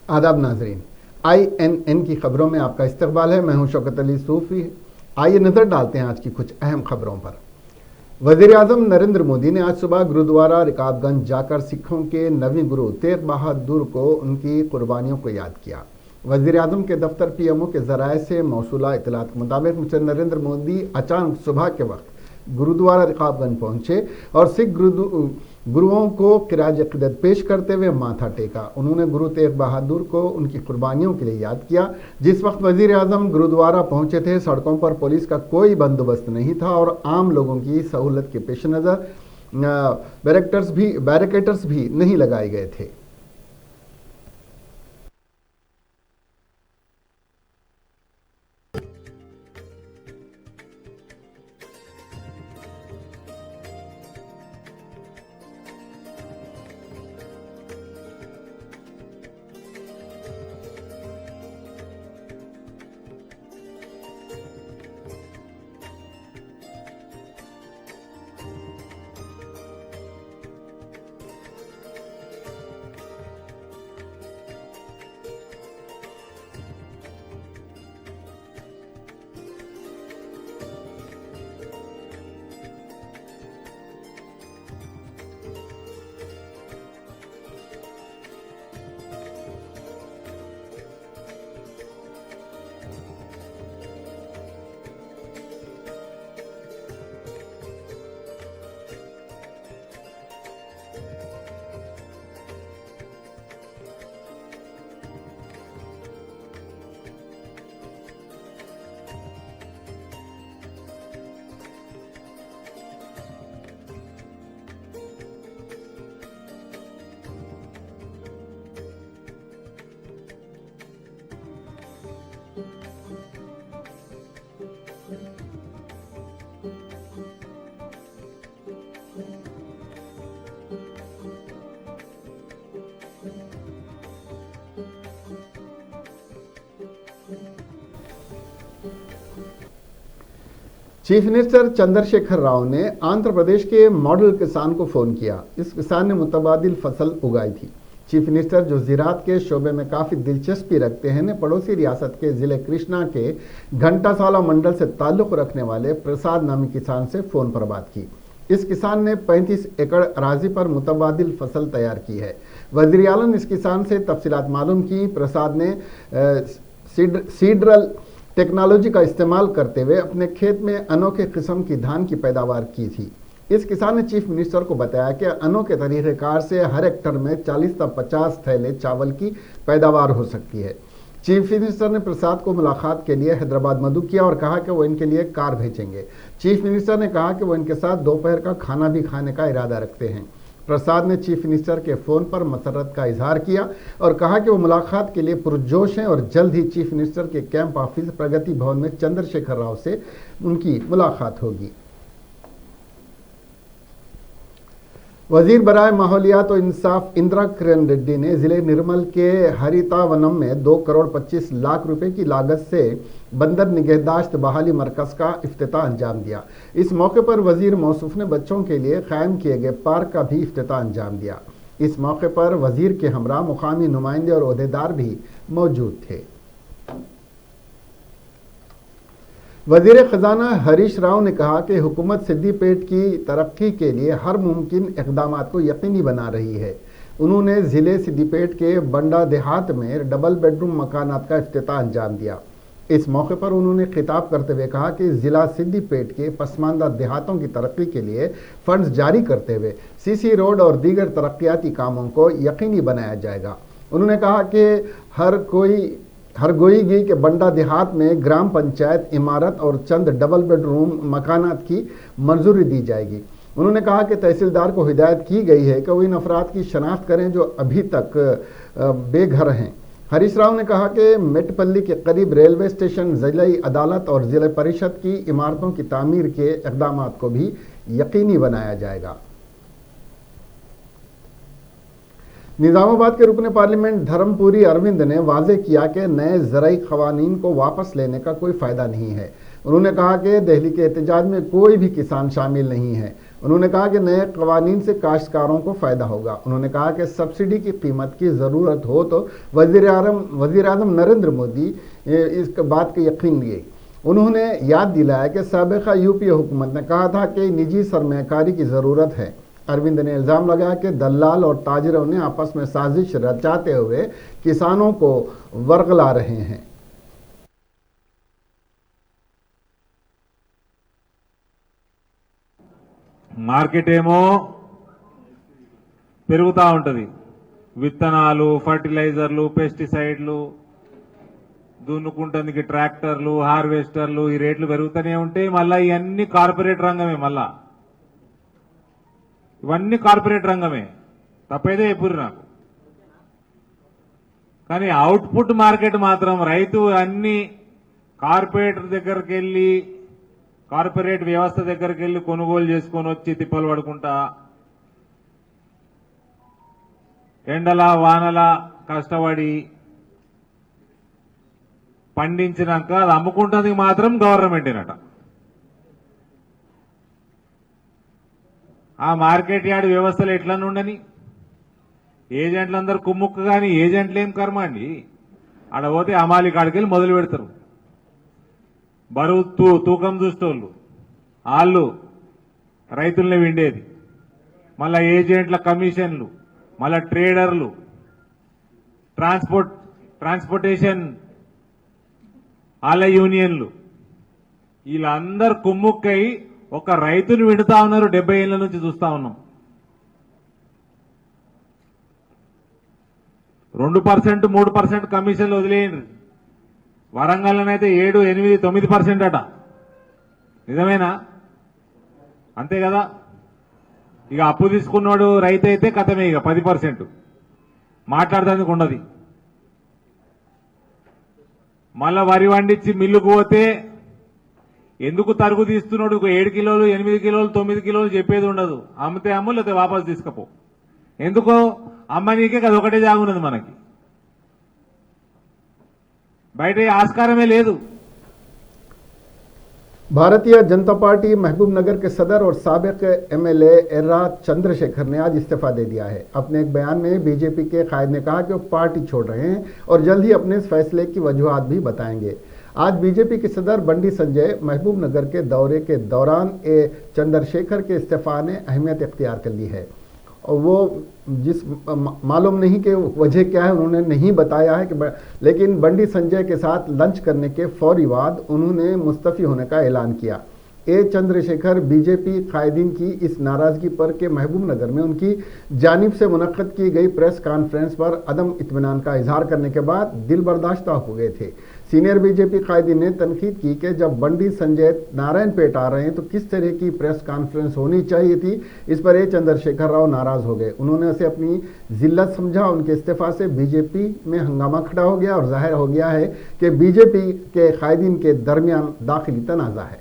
आदाब नाजरीन, INN की खबरों में आपका इस्तकबाल है। मैं हूं शौकत अली सूफी। आइए नज़र डालते हैं आज की कुछ अहम खबरों पर। वज़ीर आज़म नरेंद्र मोदी ने आज सुबह गुरुद्वारा रकाबगंज जाकर सिखों के नवीं गुरु तेग बहादुर को उनकी कुर्बानियों को याद किया। वज़ीर आज़म के दफ्तर PMO के ज़राए से मौसूला इतलात के मुताबिक मिस्टर नरेंद्र मोदी अचानक सुबह के वक्त गुरुद्वारा रकाबगंज पहुंचे और सिख गुरुओं को खिराज अक़ीदत पेश करते हुए माथा टेका। उन्होंने गुरु तेग बहादुर को उनकी कुर्बानियों के लिए याद किया। जिस वक्त वज़ीर आज़म गुरुद्वारा पहुंचे थे, सड़कों पर पुलिस का कोई बंदोबस्त नहीं था और आम लोगों की सहूलत के पेश नज़र बैरिकेड्स भी नहीं लगाए गए थे। चीफ मिनिस्टर चंद्रशेखर राव ने आंध्र प्रदेश के मॉडल किसान को फ़ोन किया। इस किसान ने मुतबादिल फसल उगाई थी। चीफ मिनिस्टर, जो ज़राअत के शोबे में काफ़ी दिलचस्पी रखते हैं, ने पड़ोसी रियासत के ज़िले कृष्णा के घंटासाला मंडल से ताल्लुक़ रखने वाले प्रसाद नामी किसान से फ़ोन पर बात की। इस किसान ने 35 एकड़ अराजी पर मुतबादिल फसल तैयार की है। वज़ीर आला ने इस किसान से तफसीलात मालूम की। प्रसाद ने सीडरल टेक्नोलॉजी का इस्तेमाल करते हुए अपने खेत में अनोखे किस्म की धान की पैदावार की थी। इस किसान ने चीफ मिनिस्टर को बताया कि अनोखे तरीक़ेकार से हर हेक्टर में 40 से 50 थैले चावल की पैदावार हो सकती है। चीफ मिनिस्टर ने प्रसाद को मुलाकात के लिए हैदराबाद मदऊ किया और कहा कि वो इनके लिए कार भेजेंगे। चीफ मिनिस्टर ने कहा कि वो इनके साथ दोपहर का खाना भी खाने का इरादा रखते हैं। प्रसाद ने चीफ मिनिस्टर के फ़ोन पर मसरत का इजहार किया और कहा कि वो मुलाकात के लिए पुरजोश हैं और जल्द ही चीफ मिनिस्टर के कैंप ऑफिस प्रगति भवन में चंद्रशेखर राव से उनकी मुलाकात होगी। वजीर बराए माहौलियात और इंसाफ इंदिरा किरण रेड्डी ने ज़िले निर्मल के हरितावनम में 2 करोड़ 25 लाख रुपए की लागत से बंदर निगहदाश्त बहाली मरकज़ का इफ्तिताह अंजाम दिया। इस मौके पर वजीर मौसूफ ने बच्चों के लिए कायम किए गए पार्क का भी इफ्तिताह अंजाम दिया। इस मौके पर वजीर के हमरा मुकामी नुमाइंदे और ओहदेदार भी मौजूद थे। वज़ीर ख़जाना हरीश राव ने कहा कि हुकूमत सिद्दीपेट की तरक्की के लिए हर मुमकिन इक़दाम को यकीनी बना रही है। उन्होंने ज़िले सिद्दीपेट के बंडा देहात में डबल बेडरूम मकानात का इफ्तिताह अंजाम दिया। इस मौके पर उन्होंने खिताब करते हुए कहा कि ज़िला सिद्दीपेट के पसमानदा देहातों की तरक्की के लिए फ़ंड्स जारी करते हुए CC रोड और दीगर तरक्याती कामों को यकीनी बनाया जाएगा। उन्होंने कहा कि हरगोईगी के बंडा देहात में ग्राम पंचायत इमारत और चंद डबल बेडरूम मकानात की मंजूरी दी जाएगी। उन्होंने कहा कि तहसीलदार को हिदायत की गई है कि वो इन अफराद की शनाख्त करें जो अभी तक बेघर हैं। हरीश राव ने कहा कि मेटपल्ली के करीब रेलवे स्टेशन, ज़िलाई अदालत और ज़िला परिषद की इमारतों की तामीर के इक़दाम को भी यकीनी बनाया जाएगा। निज़ामाबाद के रुकन पार्लियामेंट धर्मपुरी अरविंद ने वाज़े किया कि नए ज़राई क़वानीन को वापस लेने का कोई फ़ायदा नहीं है। उन्होंने कहा कि दिल्ली के एहतजाज में कोई भी किसान शामिल नहीं है। उन्होंने कहा कि नए कवानीन से काश्तकारों को फ़ायदा होगा। उन्होंने कहा कि सब्सिडी की कीमत की ज़रूरत हो तो वज़ीर आज़म नरेंद्र मोदी इस बात के यकीन दिए। उन्होंने याद दिलाया कि साबिक़ा यूपीए हुकूमत ने कहा था कि निजी सरमायाकारी की ज़रूरत है। अरविंद ने इल्ज़ाम लगाया कि दलाल और ताजरों ने आपस में साजिश रचाते हुए किसानों को वर्गला रहे हैं। మార్కెట్ ఏమో పెరుగుతూ ఉంటుంది, విత్తనాలు, ఫర్టిలైజర్లు, పెస్టిసైడ్లు, దున్నుకుంటానికి ట్రాక్టర్లు, హార్వెస్టర్లు, ఈ రేట్లు పెరుగుతూనే ఉంటాయి. మళ్ళీ ఇవన్నీ కార్పొరేట్ రంగమే, మళ్ళా ఇవన్నీ కార్పొరేట్ రంగమే. తప్పేదే ఎప్పుడు నాకు. కానీ అవుట్పుట్ మార్కెట్ మాత్రం రైతు అన్ని కార్పొరేటర్ దగ్గరికి వెళ్ళి, కార్పొరేట్ వ్యవస్థ దగ్గరికి వెళ్ళి కొనుగోలు చేసుకొని వచ్చి తిప్పలు పడుకుంటా, ఎండల వానల కష్టపడి పండించినాక అది అమ్ముకుంటుంది మాత్రం గవర్నమెంటేనట. ఆ మార్కెట్ యార్డ్ వ్యవస్థలు ఎట్లా ఉండని, ఏజెంట్లందరూ కుమ్ముక్కు, కానీ ఏజెంట్లు ఏం కర్మ అండి. ఆడ పోతే అమాలి కాడికి వెళ్ళి మొదలు పెడతారు. బరువు తూకం చూసేటోళ్ళు వాళ్ళు రైతుల్ని విండేది, మళ్ళా ఏజెంట్ల కమిషన్లు, మళ్ళా ట్రేడర్లు, ట్రాన్స్పోర్టేషన్ వాళ్ళ యూనియన్లు, వీళ్ళందరూ కుమ్ముక్కై ఒక రైతుని విడుతా ఉన్నారు. 70 ఏళ్ల నుంచి చూస్తా ఉన్నాం. 2%, 3% కమిషన్లు వదిలేయండి. వరంగల్లోనైతే 7, 8, 9% అట. నిజమేనా? అంతే కదా. ఇక అప్పు తీసుకున్నాడు రైతు అయితే కథమే, ఇక 10% మాట్లాడడానికి ఉండదు. మళ్ళా వరి వండించి మిల్లుకు పోతే ఎందుకు తరుగు తీస్తున్నాడు, 7 కిలోలు, 8 కిలోలు, 9 కిలోలు చెప్పేది ఉండదు. అమ్మితే అమ్ము, లేకపోతే వాపసు తీసుకపో. ఎందుకో అమ్మనీకే అది ఒకటే జాగున్నది మనకి, బయట ఆస్కారమే లేదు. भारतीय जनता पार्टी महबूब नगर के सदर और साबिक एमएलए एर्रा चंद्रशेखर ने आज इस्तीफा दे दिया है। अपने एक बयान में बीजेपी के कायद ने कहा कि वो पार्टी छोड़ रहे हैं और जल्द ही अपने इस फैसले की वजूहात भी बताएंगे। आज बीजेपी के सदर बंडी संजय महबूब नगर के दौरे के दौरान चंद्रशेखर के इस्तीफा ने अहमियत इख्तियार कर ली है। और वो जिस मालूम नहीं कि वजह क्या है, उन्होंने नहीं बताया है कि लेकिन बंडी संजय के साथ लंच करने के फौरी बाद उन्होंने मुस्तफ़ी होने का ऐलान किया। चंद्रशेखर बीजेपी कायदीन की इस नाराजगी पर के महबूब नगर में उनकी जानिब से मुनक्कद की गई प्रेस कॉन्फ्रेंस पर अदम इत्मीनान का इजहार करने के बाद दिल बर्दाश्त हो गए थे। सीनियर बीजेपी कायदीन ने तनकीद की कि जब बंडी संजय नारायणपेट आ रहे हैं तो किस तरह की प्रेस कॉन्फ्रेंस होनी चाहिए थी। इस पर चंद्रशेखर राव नाराज हो गए। उन्होंने उसे अपनी जिल्लत समझा। उनके इस्तीफा से बीजेपी में हंगामा खड़ा हो गया और जाहिर हो गया है कि बीजेपी के कायदीन के दरमियान दाखिली तनाज़ा है।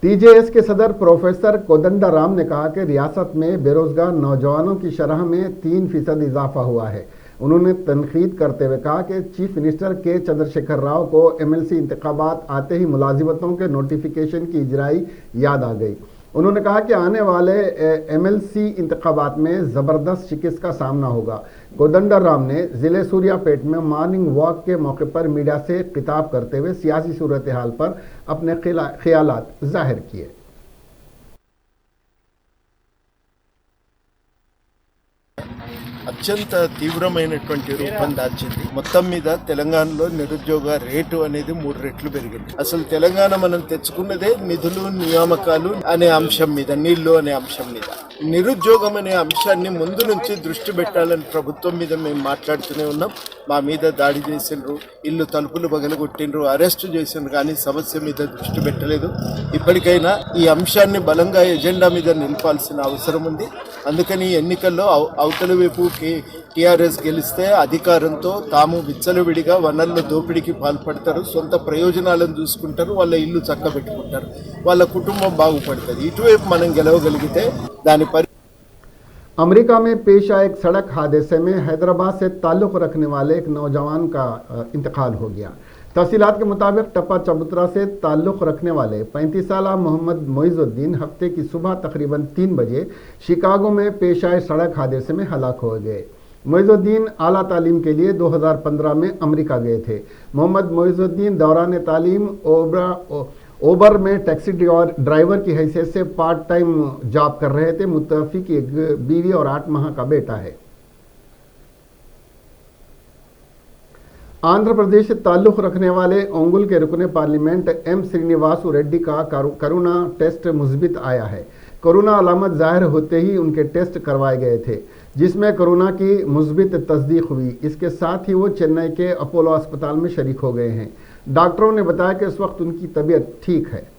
टीजेएस के सदर प्रोफेसर कोदंडाराम ने कहा कि रियासत में बेरोजगार नौजवानों की शरह में 3% इजाफा हुआ है। उन्होंने तनकीद करते हुए कहा कि चीफ मिनिस्टर के चंद्रशेखर राव को एमएलसी इंतखाबात आते ही मुलाजिमतों के नोटिफिकेशन की इजराई याद आ गई। उन्होंने कहा कि आने वाले एमएलसी इंतखाबात में ज़बरदस्त शिकस्त का सामना होगा। कोदंडाराम ने ज़िले सूर्यापेट में मॉर्निंग वॉक के मौके पर मीडिया से खिताब करते हुए सियासी सूरत हाल पर अपने ख्यालात जाहिर किए। అత్యంత తీవ్రమైనటువంటి రూపం దాల్చింది. మొత్తం మీద తెలంగాణలో నిరుద్యోగ రేటు అనేది 3 రెట్లు పెరిగింది. అసలు తెలంగాణ మనం తెచ్చుకున్నదే నిధులు, నియామకాలు అనే అంశం మీద, నీళ్లు అనే అంశం మీద. నిరుద్యోగం అనే అంశాన్ని ముందు నుంచి దృష్టి పెట్టాలని ప్రభుత్వం మీద మేము మాట్లాడుతూనే ఉన్నాం. మా మీద దాడి చేసిండ్రు, ఇల్లు తలుపులు పగలగొట్టిండ్రు, అరెస్టు చేసిండ్రు, కానీ సమస్య మీద దృష్టి పెట్టలేదు. ఇప్పటికైనా ఈ అంశాన్ని బలంగా ఎజెండా మీద నిలపాల్సిన అవసరం ఉంది. అందుకని ఎన్నికల్లో అవతల వైపు టీఆర్ఎస్ గెలిస్తే అధికారంతో తాము విచ్చలవిడిగా వనరుల దోపిడీకి పాల్పడతారు, సొంత ప్రయోజనాలను చూసుకుంటారు, వాళ్ళ ఇల్లు చక్కబెట్టుకుంటారు, వాళ్ళ కుటుంబం బాగుపడుతుంది. ఇటువైపు మనం గెలవగలిగితే దాని अमेरिका में पेश आए एक सड़क हादसे में हैदराबाद से ताल्लुक़ रखने वाले एक नौजवान का इंतकाल हो गया। तफसीलात के मुताबिक टप्पा चबूतरा से ताल्लुक़ रखने वाले 35 साल मोहम्मद मोइजुद्दीन हफ्ते की सुबह तकरीबन 3 बजे शिकागो में पेश आए सड़क हादसे में हलाक हो गए। मोइजुद्दीन आला तालीम के लिए 2015 में अमेरिका गए थे। मोहम्मद मोइजुद्दीन दौरान तालीम ओबर में टैक्सी ड्राइवर की हैसियत से पार्ट टाइम जॉब कर रहे थे। मुतवफ़ी की एक बीवी और 8 माह का बेटा है। आंध्र प्रदेश से ताल्लुक़ रखने वाले ओंगुल के रुकने पार्लियामेंट एम श्रीनिवासु रेड्डी का कोरोना टेस्ट मुस्बित आया है। कोरोना अलामत जाहिर होते ही उनके टेस्ट करवाए गए थे, जिसमें कोरोना की मुस्बित तस्दीक हुई। इसके साथ ही वो चेन्नई के अपोलो अस्पताल में शरीक हो गए हैं। डॉक्टरों ने बताया कि इस वक्त उनकी तबीयत ठीक है।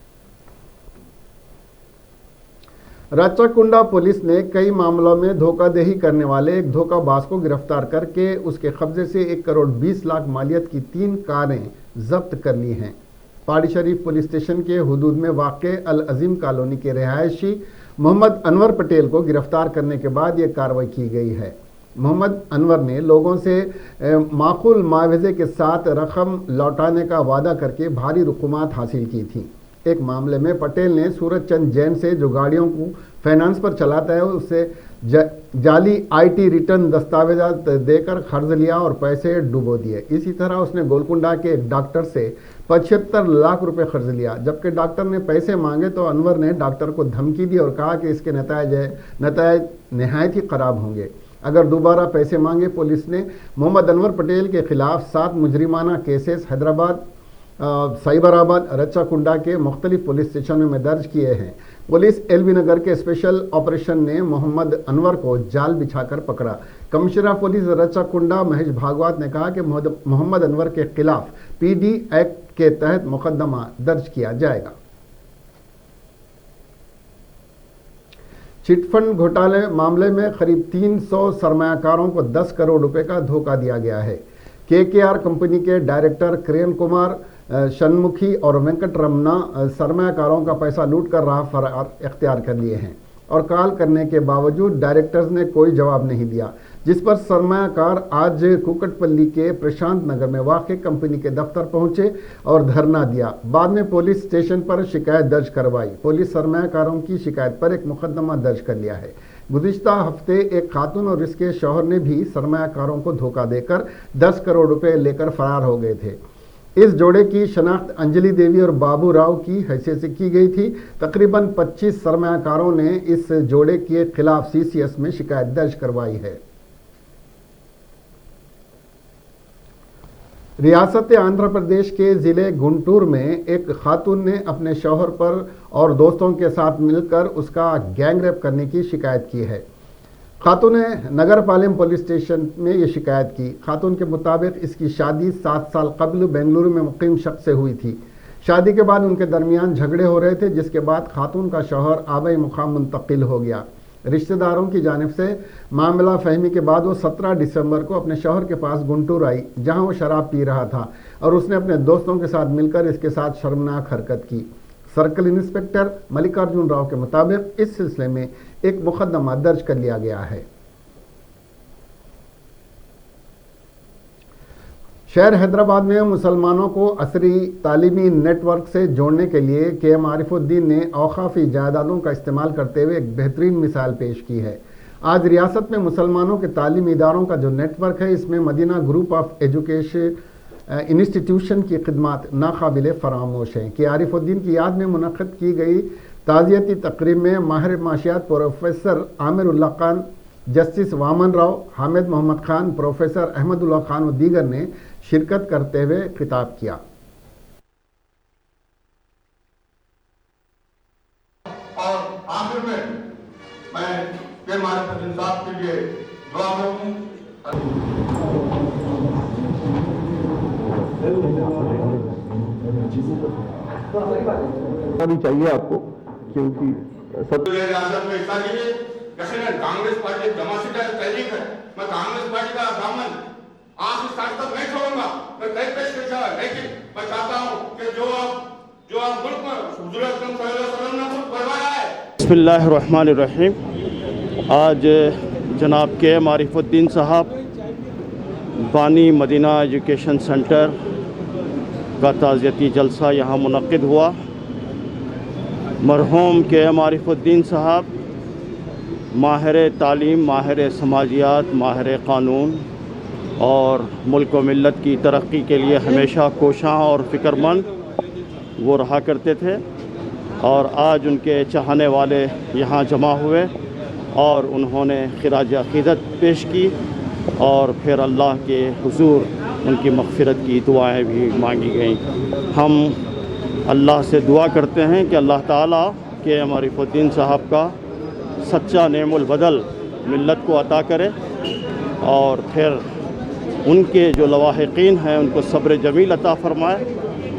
रच्चाकुंडा पुलिस ने कई मामलों में धोखाधड़ी करने वाले एक धोखाबाज को गिरफ्तार करके उसके कब्जे से 1 करोड़ 20 लाख मालियत की 3 कारें जब्त कर ली हैं। पहाड़ी शरीफ पुलिस स्टेशन के हुदूद में वाक़े अल अजीम कॉलोनी के रिहायशी मोहम्मद अनवर पटेल को गिरफ्तार करने के बाद ये कार्रवाई की गई है। मोहम्मद अनवर ने लोगों से माकूल मुआवजे के साथ रकम लौटाने का वादा करके भारी रकूमात हासिल की थी। एक मामले में पटेल ने सूरज चंद जैन से जो गाड़ियों को फाइनेंस पर चलाता है उससे जाली आईटी रिटर्न दस्तावेजात देकर कर्ज लिया और पैसे डुबो दिए। इसी तरह उसने गोलकुंडा के एक डॉक्टर से 75 लाख रुपए कर्ज लिया। जबकि डॉक्टर ने पैसे मांगे तो अनवर ने डॉक्टर को धमकी दी और कहा कि इसके नतायज नहायत ही ख़राब होंगे अगर दोबारा पैसे मांगे। पुलिस ने मोहम्मद अनवर पटेल के खिलाफ 7 मुजरिमाना केसेस हैदराबाद, साइबराबाद, रच्चाकुंडा के मुख्तलिफ पुलिस स्टेशनों में दर्ज किए हैं। पुलिस एलबी नगर के स्पेशल ऑपरेशन ने मोहम्मद अनवर को जाल बिछाकर पकड़ा। कमिश्नर पुलिस रच्चाकुंडा महेश भागवत ने कहा कि मोहम्मद अनवर के खिलाफ पीडी एक्ट के तहत मुकदमा दर्ज किया जाएगा। चिटफंड घोटाले मामले में करीब 300 सरमायाकारों को 10 करोड़ रुपए का धोखा दिया गया है। केकेआर कंपनी के डायरेक्टर किरण कुमार शनमुखी और वेंकट रमना सरमायाकारों का पैसा लूट कर राह फरार इख्तियार कर लिए हैं और कॉल करने के बावजूद डायरेक्टर्स ने कोई जवाब नहीं दिया, जिस पर सरमायाकार आज कुकटपल्ली के प्रशांत नगर में वाक़ कंपनी के दफ्तर पहुंचे और धरना दिया। बाद में पुलिस स्टेशन पर शिकायत दर्ज करवाई। पुलिस सरमायाकारों की शिकायत पर एक मुकदमा दर्ज कर लिया है। गुज़िश्ता हफ्ते एक खातून और इसके शौहर ने भी सरमायाकारों को धोखा देकर 10 करोड़ रुपए लेकर फरार हो गए थे। इस जोड़े की शनाख्त अंजलि देवी और बाबू राव की हैसियत से की गई थी। तकरीबन 25 सरमायाकारों ने इस जोड़े के खिलाफ सीसीएस में शिकायत दर्ज करवाई है। रियासत आंध्र प्रदेश के ज़िले गुंटूर में एक खातून ने अपने शौहर पर और दोस्तों के साथ मिलकर उसका गैंगरेप करने की शिकायत की है। खातून ने नगरपालिम पुलिस स्टेशन में ये शिकायत की। खातून के मुताबिक इसकी शादी 7 साल कबल बेंगलुरु में मुकीम शख्स से हुई थी। शादी के बाद उनके दरमियान झगड़े हो रहे थे, जिसके बाद खातून का शौहर आबई मुकाम मुंतकिल हो गया। रिश्तेदारों की जानिब से मामला फहमी के बाद वो 17 दिसंबर को अपने शौहर के पास गुंटूर आई, जहां वो शराब पी रहा था और उसने अपने दोस्तों के साथ मिलकर इसके साथ शर्मनाक हरकत की। सर्कल इंस्पेक्टर मल्लिकार्जुन राव के मुताबिक इस सिलसिले में एक मुकदमा दर्ज कर लिया गया है। शहर हैदराबाद में मुसलमानों को असरी तालीमी नेटवर्क से जोड़ने के लिए KM आरिफुद्दीन ने औकाफी जायदादों का इस्तेमाल करते हुए एक बेहतरीन मिसाल पेश की है। आज रियासत में मुसलमानों के तालीमी इदारों का जो नेटवर्क है, इसमें Madina group of education institution की खिदमात नाकाबिले फरामोश हैं। कि आरिफुद्दीन की याद में मुनक़्क़िद की गई ताज़ियती तकरीब में माहिर माशियात professor Amirullah Khan, justice Vaman Rao, Hamid Mohammad Khan, professor Ahmadullah Khan और दीगर ने शिरकत करते हुए खिताब किया। और आखिर में मैं KM आरिफुद्दीन साहब के लिए दुआ करूं। भी चाहिए आपको, क्योंकि सब रियासत में हिस्सा लीजिए। यकीनन कांग्रेस पार्टी जमासीदार तहरीक है। मैं कांग्रेस पार्टी का दामन आखिर साल तक नहीं छोड़ूंगा। मैं कई पेश किया, लेकिन मैं चाहता हूं कि जो आप मुल्क में हुजूर अकरम सल्लल्लाहु अलैहि वसल्लम ने खुद फरमाया है। बिस्मिल्लाहिर्रहमानिर्रहीम। आज जनाब KM आरिफुद्दीन साहब बानी मदीना एजुकेशन सेंटर का ताज़ियती जलसा यहाँ मुनक़्क़िद हुआ। मरहूम के मारिफुद्दीन साहब माहिर तालीम, माहिर समाजियात, माहिर क़ानून और मुल्क व मिल्लत की तरक्की के लिए हमेशा कोशां और फ़िक्रमंद वो रहा करते थे। और आज उनके चाहने वाले यहाँ जमा हुए और उन्होंने खिराज अक़ीदत पेश की और फिर अल्लाह के हुज़ूर उनकी मग़फ़िरत की दुआएं भी मांगी गईं। हम अल्लाह से दुआ करते हैं कि अल्लाह ताला के मारिफुद्दीन साहब का सच्चा नेमुल बदल मिल्लत को अता करे और फिर उनके जो लवाहिकीन हैं उनको सब्र जमील अता फ़रमाए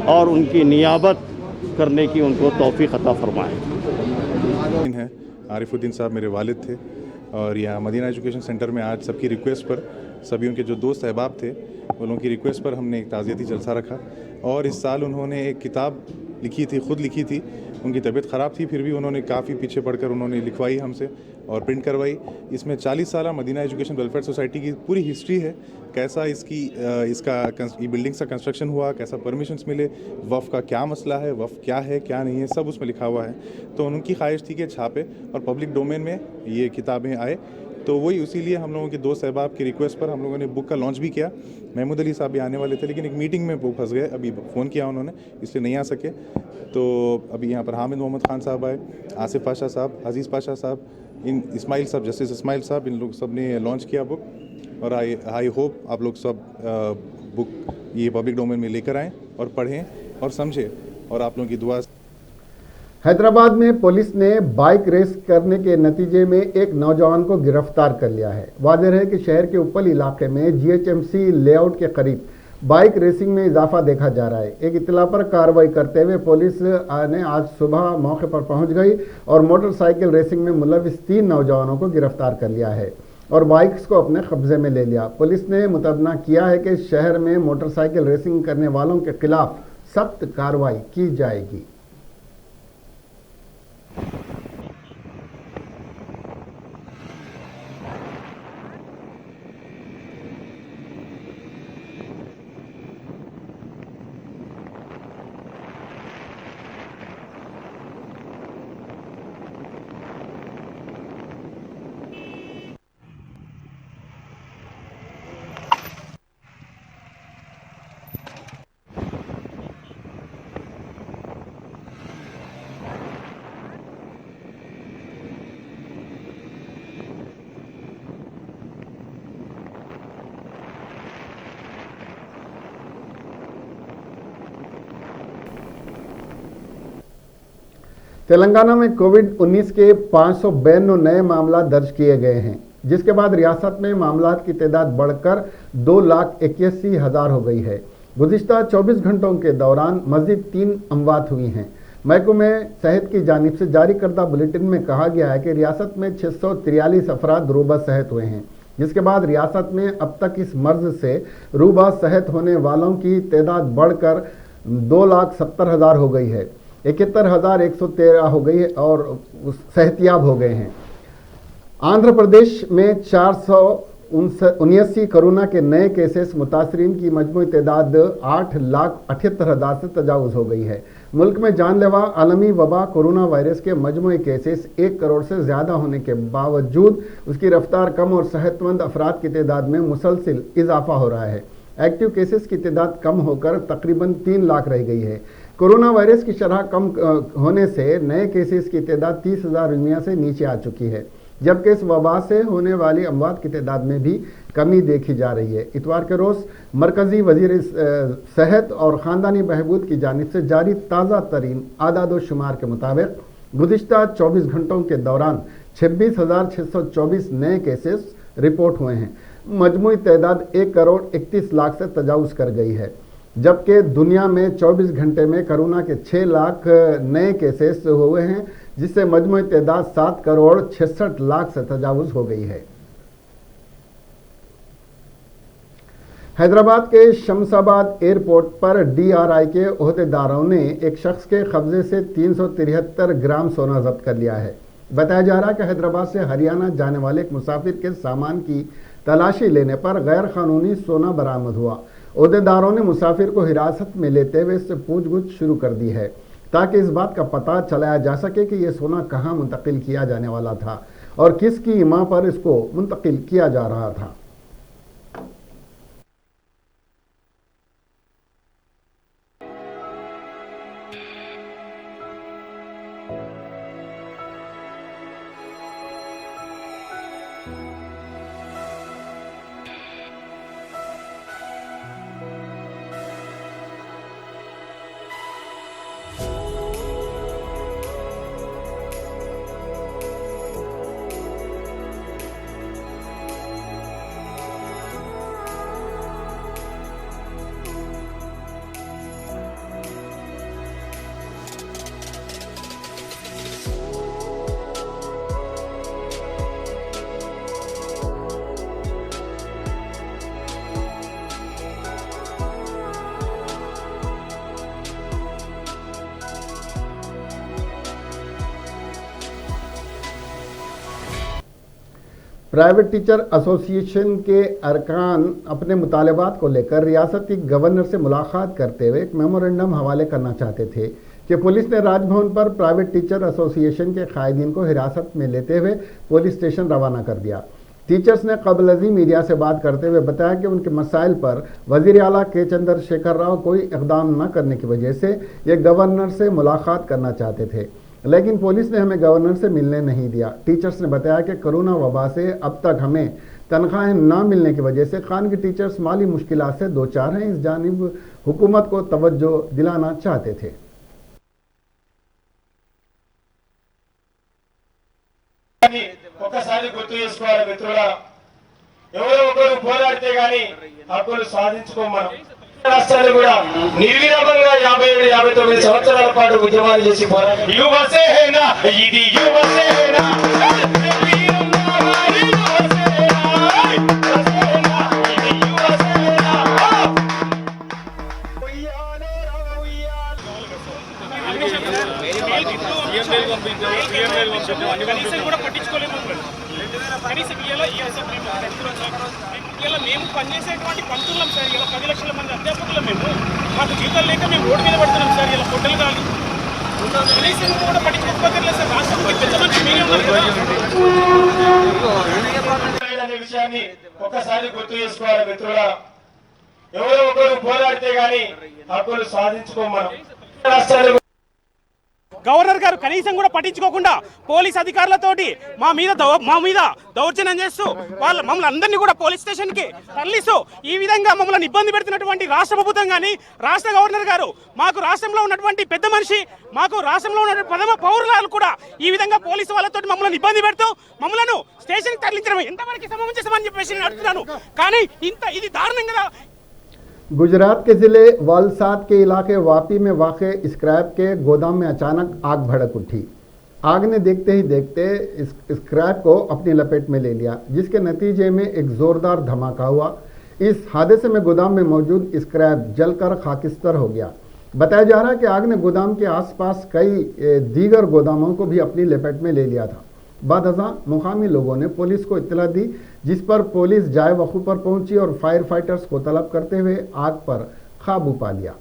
और उनकी नियाबत करने की उनको तौफ़ीक़ अता फ़रमाए। है आरिफुद्दीन साहब मेरे वालिद थे और यहाँ मदीना एजुकेशन सेंटर में आज सबकी रिक्वेस्ट पर, सभी उनके जो दोस्त अहबाब थे उन लोगों की रिक्वेस्ट पर हमने एक ताज़ियती जलसा रखा। और इस साल उन्होंने एक किताब लिखी थी, ख़ुद लिखी थी। उनकी तबीयत ख़राब थी, फिर भी उन्होंने काफ़ी पीछे पड़कर उन्होंने लिखवाई हमसे और प्रिंट करवाई। इसमें 40 साल मदीना एजुकेशन वेलफेयर सोसाइटी की पूरी हिस्ट्री है, कैसा इसका बिल्डिंग्स का कंस्ट्रक्शन हुआ, कैसा परमिशंस मिले, वफ़ का क्या मसला है, वफ़ क्या है क्या नहीं है, सब उसमें लिखा हुआ है। तो उनकी ख्वाहिश थी कि छापे और पब्लिक डोमेन में ये किताबें आए। तो वही उसी लिए हम लोगों के दोस्त अहबाब की रिक्वेस्ट पर हम लोगों ने बुक का लॉन्च भी किया। महमूद अली साहब भी आने वाले थे लेकिन एक मीटिंग में वो फंस गए, अभी फ़ोन किया उन्होंने इसलिए नहीं आ सके। तो अभी यहाँ पर हामिद मोहम्मद ख़ान साहब आए, आसिफ पाशा साहब, अजीज़ पाशा साहब, इन इस्माइल साहब, जस्टिस इस्माइल साहब, इन लोग सब ने लॉन्च किया बुक। और आई होप आप लोग सब बुक ये पब्लिक डोमेन में लेकर आएँ और पढ़ें और समझें और आप लोगों की दुआ। हैदराबाद में पुलिस ने बाइक रेस करने के नतीजे में एक नौजवान को गिरफ्तार कर लिया है। वाज़ेह है कि शहर के उपल इलाके में जीएचएमसी लेआउट के करीब बाइक रेसिंग में इजाफा देखा जा रहा है। एक इत्तला पर कार्रवाई करते हुए पुलिस ने आज सुबह मौके पर पहुंच गई और मोटरसाइकिल रेसिंग में मुलविस 3 नौजवानों को गिरफ्तार कर लिया है और बाइक्स को अपने कब्जे में ले लिया। पुलिस ने मुतबना किया है कि शहर में मोटरसाइकिल रेसिंग करने वालों के खिलाफ सख्त कार्रवाई की जाएगी। तेलंगाना में कोविड-19 के 592 नए मामला दर्ज किए गए हैं, जिसके बाद रियासत में मामलात की तादाद बढ़कर 2,81,000 हो गई है। गुज़िश्ता 24 घंटों के दौरान मज़ीद 3 अमवात हुई हैं। महकमे सेहत की जानिब से जारी करदा बुलेटिन में कहा गया है कि रियासत में 643 अफराद रूबा सेहत हुए हैं, जिसके बाद रियासत में अब तक इस मर्ज से रूबा सेहत होने वालों की तादाद बढ़कर 2,70,000 हो गई है। 71,113 हो गई है और सेहतियाब हो गए हैं। आंध्र प्रदेश में 479 कोरोना के नए केसेस, मुतासरीन की मजमूई तादाद 8,78,000 से तजावुज़ हो गई है। मुल्क में जानलेवा आलमी वबा कोरोना वायरस के मजमूई केसेस 1 करोड़ से ज़्यादा होने के बावजूद उसकी रफ्तार कम और सेहतमंद अफराद की तादाद में मुसलसिल इजाफा हो रहा है। एक्टिव केसेस की तादाद कम होकर तकरीबन 3 लाख रह गई है। कोरोना वायरस की शरह कम होने से नए केसेस की तादाद 30,000 रुमिया से नीचे आ चुकी है, जबकि इस वबा से होने वाली अमवात की तादाद में भी कमी देखी जा रही है। इतवार के रोज़ मरकज़ी वज़ीर सेहत और ख़ानदानी बहबूद की जानिब से जारी ताज़ा तरीन आदाद शुमार के मुताबिक गुज़िश्ता 24 घंटों के दौरान 26,624 नए केसेस रिपोर्ट हुए हैं। मजमूई तादाद 1 करोड़ 31 लाख से तजावुज़ कर गई है, जबकि दुनिया में 24 घंटे में कोरोना के 6 लाख नए केसेस हुए हैं, जिससे मजमूई तादाद 7 करोड़ 66 लाख से तजावुज़ हो गई है। हैदराबाद के शमशाबाद एयरपोर्ट पर DRI के ओहदेदारों ने एक शख्स के कब्जे से 373 ग्राम सोना जब्त कर लिया है। बताया जा रहा है कि हैदराबाद से हरियाणा जाने वाले एक मुसाफिर के सामान की तलाशी लेने पर गैर कानूनी सोना बरामद हुआ। ओहदेदारों ने मुसाफिर को हिरासत में लेते हुए इससे पूछगछ शुरू कर दी है ताकि इस बात का पता चलाया जा सके कि यह सोना कहां मुंतकिल किया जाने वाला था और किसकी इमा पर इसको मुंतकिल किया जा रहा था। प्राइवेट टीचर एसोसिएशन के अरकान अपने मुतालबात को लेकर रियासती गवर्नर से मुलाकात करते हुए एक मेमोरेंडम हवाले करना चाहते थे कि पुलिस ने राजभवन पर प्राइवेट टीचर एसोसिएशन के कायदीन को हिरासत में लेते हुए पुलिस स्टेशन रवाना कर दिया। टीचर्स ने कबल मीडिया से बात करते हुए बताया कि उनके मसाइल पर वजीर आला के चंद्रशेखर राव कोई इकदाम न करने की वजह से ये गवर्नर से मुलाकात करना चाहते थे, लेकिन पुलिस ने हमें गवर्नर से मिलने नहीं दिया। टीचर्स ने बताया कि कोरोना वबा से अब तक हमें तनख्वाहें ना मिलने की वजह से खान की टीचर्स माली मुश्किलात से दो चार हैं। इस जानिब हुकूमत को तवज्जो दिलाना चाहते थे। ఒకసారి గుర్తు చేసుకోవాలి మిత్రులారా, ఎవరో ఒకరు పోరాడితే గాని హక్కులు సాధించుకోమనం. రాష్ట్రాలు కూడా నిర్విరామంగా 57-59 సంవత్సరాల పాటు ఉద్యమాలు చేసి పోరాడారు. యువసేన ఇది యువసేన మేము పనిచేసేటువంటి పంతులం సార్. ఇలా 10 లక్షల మంది అధ్యాపకులు మేము, మాకు జీతాలు లేక మేము రోడ్డు మీద పడుతున్నాం సార్. ఇలా పొట్టలు కాదు కనీసం కూడా పట్టించుకోకపోతే సార్. రాష్ట్రంలో పెద్ద మనిషి మీరే ఉన్నారు కదా. అనే విషయాన్ని ఒకసారి గుర్తు చేసుకోవాలి మిత్రులారా, ఎవరో ఒకరు పోరాడితే గాని హక్కులు సాధించుకోమనం. రాష్ట్రాలు గవర్నర్ గారు కనీసం కూడా పట్టించుకోకుండా పోలీస్ అధికారులతోటి మా మీద దౌర్జన్యం చేస్తూ వాళ్ళ మమ్మల్ని అందరినీ కూడా పోలీస్ స్టేషన్ కి తరలిస్తూ ఈ విధంగా మమ్మల్ని ఇబ్బంది పెడుతున్నటువంటి రాష్ట్ర ప్రభుత్వం కానీ రాష్ట్ర గవర్నర్ గారు, మాకు రాష్ట్రంలో ఉన్నటువంటి పెద్ద మనిషి, మాకు రాష్ట్రంలో ఉన్నటువంటి ప్రథమ పౌరులు కూడా ఈ విధంగా పోలీసు వాళ్ళతో మమ్మల్ని ఇబ్బంది పెడుతూ మమ్మల్ని స్టేషన్ కి తరలించడం ఎంతవరకు సమంజసమని చెప్పేసి నేను అడుగుతున్నాను. కానీ ఇది దారుణం కదా. गुजरात के ज़िले वलसाड के इलाके वापी में वाक़े स्क्रैप के गोदाम में अचानक आग भड़क उठी। आग ने देखते ही देखते इस स्क्रैप को अपनी लपेट में ले लिया, जिसके नतीजे में एक ज़ोरदार धमाका हुआ। इस हादसे में गोदाम में मौजूद स्क्रैप जलकर खाकिस्तर हो गया। बताया जा रहा है कि आग ने गोदाम के आसपास कई दीगर गोदामों को भी अपनी लपेट में ले लिया था। बादअज़ां मुकामी लोगों ने पुलिस को इत्तला दी, जिस पर पुलिस जाए वक़्त पर पहुंची और फायर फाइटर्स को तलब करते हुए आग पर काबू पा लिया।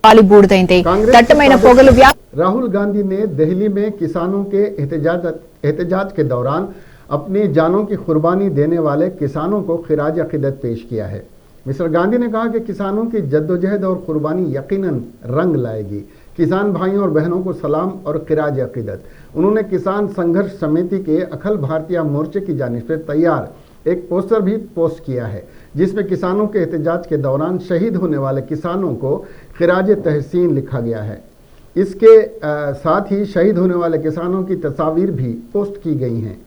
గాలి బూడిదైంది. దట్టమైన పొగలు राहुल गांधी ने दिल्ली में किसानों के एहतजाज के दौरान अपनी जानों की कुर्बानी देने वाले किसानों को खिराज अकीदत पेश किया है। मिस्टर गांधी ने कहा कि किसानों की जद्दोजहद और कुर्बानी यकीनन रंग लाएगी। किसान भाइयों और बहनों को सलाम और खिराज अकीदत। उन्होंने किसान संघर्ष समिति के अखिल भारतीय मोर्चे की जानिब से तैयार एक पोस्टर भी पोस्ट किया है, जिसमें किसानों के एहतजाज के दौरान शहीद होने वाले किसानों को खिराज तहसीन लिखा गया है। इसके साथ ही शहीद होने वाले किसानों की तस्वीर भी पोस्ट की गई हैं।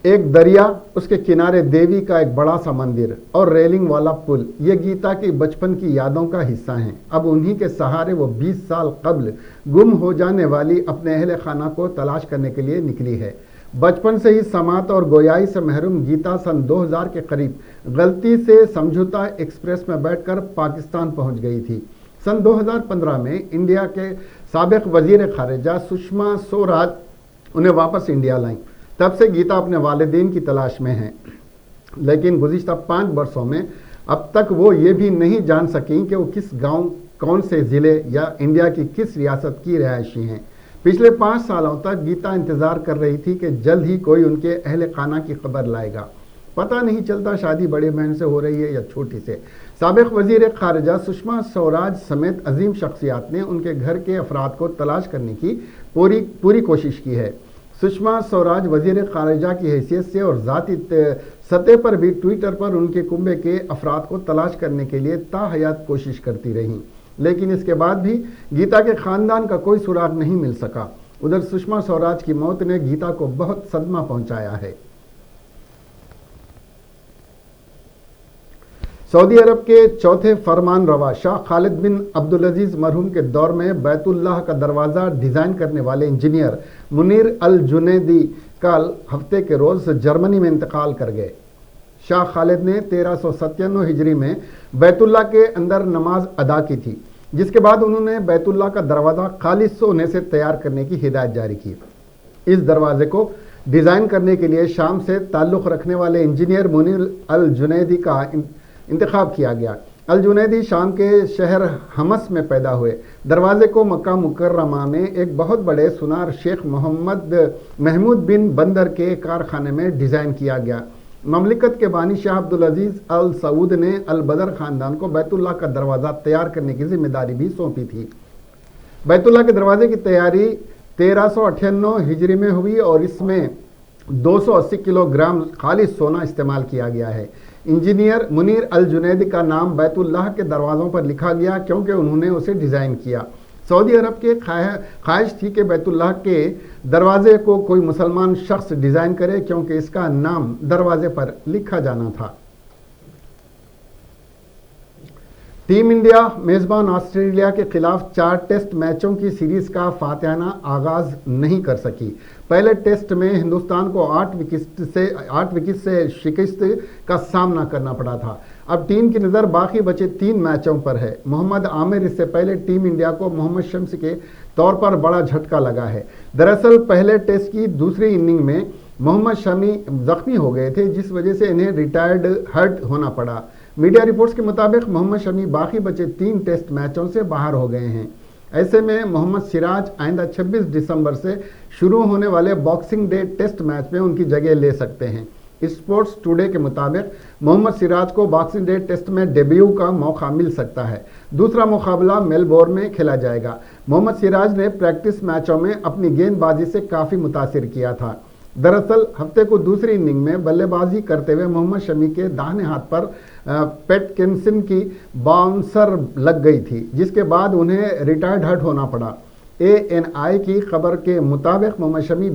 एक दरिया, उसके किनारे देवी का एक बड़ा सा मंदिर और रेलिंग वाला पुल, ये गीता की बचपन की यादों का हिस्सा हैं। अब उन्हीं के सहारे वो 20 साल कबल गुम हो जाने वाली अपने अहले खाना को तलाश करने के लिए निकली है। बचपन से ही समात और गोयाई से महरूम गीता सन 2000 के करीब गलती से समझौता एक्सप्रेस में बैठकर पाकिस्तान पहुंच गई थी। सन 2015 में इंडिया के साबिक वजीर खारिजा सुषमा स्वराज उन्हें वापस इंडिया लाईं। तब से गीता अपने वालिदैन की तलाश में हैं, लेकिन गुज़िश्ता 5 वर्षों में अब तक वो ये भी नहीं जान सकीं कि वो किस गांव, कौन से ज़िले या इंडिया की किस रियासत की रहायशी हैं। पिछले 5 सालों तक गीता इंतज़ार कर रही थी कि जल्द ही कोई उनके अहले खाना की खबर लाएगा। पता नहीं चलता शादी बड़ी बहन से हो रही है या छोटी से। साबिक वजीर खारिजा सुषमा स्वराज समेत अजीम शख्सियात ने उनके घर के अफराद को तलाश करने की पूरी कोशिश की है। सुषमा स्वराज वजीर खारिजा की हैसियत से और ज़ाती सतह पर भी ट्विटर पर उनके कुंबे के अफराद को तलाश करने के लिए ताहयात कोशिश करती रहीं, लेकिन इसके बाद भी गीता के खानदान का कोई सुराग नहीं मिल सका। उधर सुषमा स्वराज की मौत ने गीता को बहुत सदमा पहुंचाया है। सऊदी अरब के चौथे फरमान रवा शाह खालिद बिन अब्दुल अजीज मरहूम के दौर में बैतुल्लाह का दरवाज़ा डिज़ाइन करने वाले इंजीनियर मुनीर अल जुनैदी कल हफ्ते के रोज़ जर्मनी में इंतकाल कर गए। शाह खालिद ने 1397 हिजरी में बैतुल्लाह के अंदर नमाज अदा की थी, जिसके बाद उन्होंने बैतुल्लाह का दरवाज़ा खालिस सोने से तैयार करने की हिदायत जारी की। इस दरवाजे को डिज़ाइन करने के लिए शाम से ताल्लुक़ रखने वाले इंजीनियर मुनीर अल जुनैदी का इंतखाब किया गया। अल जुनैदी शाम के शहर हमस में पैदा हुए। दरवाजे को मक्का मुकर्रमा में एक बहुत बड़े सुनार शेख मोहम्मद महमूद बिन बंदर के कारखाने में डिज़ाइन किया गया। ममलिकत के बानी शाह अब्दुल अजीज अल सऊद ने अल बदर खानदान को बैतुल्लाह का दरवाज़ा तैयार करने की जिम्मेदारी भी सौंपी थी। बैतुल्लाह के दरवाजे की तैयारी 1398 हिजरी में हुई और इसमें 280 किलोग्राम खालिस सोना इस्तेमाल किया गया है। इंजीनियर मुनीर अल जुनैदी का नाम बैतुल्लाह के दरवाज़ों पर लिखा गया क्योंकि उन्होंने उसे डिज़ाइन किया। सऊदी अरब के ख्वाहिश थी कि बैतुल्लाह के दरवाजे को कोई मुसलमान शख्स डिज़ाइन करे, क्योंकि इसका नाम दरवाजे पर लिखा जाना था। टीम इंडिया मेज़बान ऑस्ट्रेलिया के खिलाफ 4 टेस्ट मैचों की सीरीज का फातिहाना आगाज नहीं कर सकी। पहले टेस्ट में हिंदुस्तान को 8 विकेट से शिकस्त का सामना करना पड़ा था। अब टीम की नज़र बाकी बचे 3 मैचों पर है। मोहम्मद आमिर इससे पहले टीम इंडिया को मोहम्मद शम्स के तौर पर बड़ा झटका लगा है। दरअसल पहले टेस्ट की दूसरी इनिंग में मोहम्मद शमी जख्मी हो गए थे, जिस वजह से इन्हें रिटायर्ड हर्ट होना पड़ा। मीडिया रिपोर्ट्स के मुताबिक मोहम्मद शमी बाकी बचे 3 टेस्ट मैचों से बाहर हो गए हैं। ऐसे में मोहम्मद सिराज आइंदा 26 दिसंबर से शुरू होने वाले बॉक्सिंग डे टेस्ट मैच में उनकी जगह ले सकते हैं। स्पोर्ट्स टुडे के मुताबिक मोहम्मद सिराज को बॉक्सिंग डे टेस्ट में डेब्यू का मौका मिल सकता है। दूसरा मुकाबला मेलबोर्न में खेला जाएगा। मोहम्मद सिराज ने प्रैक्टिस मैचों में अपनी गेंदबाजी से काफ़ी मुतासिर किया था। दरअसल हफ्ते को दूसरी इनिंग में बल्लेबाजी करते हुए मोहम्मद शमी के दाहिने हाथ पर पेटकिंसन की बाउंसर लग गई थी, जिसके बाद उन्हें रिटायर्ड हर्ट होना पड़ा। ANI की खबर के मुताबिक मोहम्मद शमी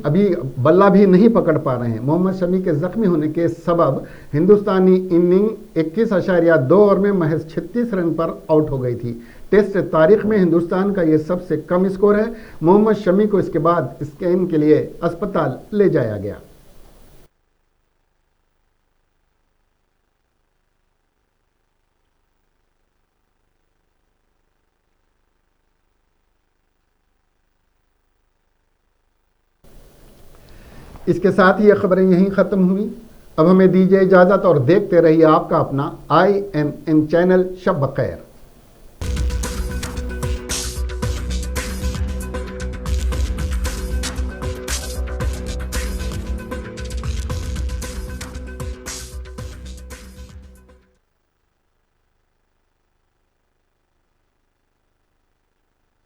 अभी बल्ला भी नहीं पकड़ पा रहे हैं। मोहम्मद शमी के जख्मी होने के सबब हिंदुस्तानी इनिंग 21.2 ओवर में महज 36 रन पर आउट हो गई थी। टेस्ट तारीख में हिंदुस्तान का यह सबसे कम स्कोर है। मोहम्मद शमी को इसके बाद स्कैन के लिए अस्पताल ले जाया गया। इसके साथ ही यह खबरें यहीं ख़त्म हुई। अब हमें दीजिए इजाजत और देखते रहिए आपका अपना INN चैनल। शब बखैर।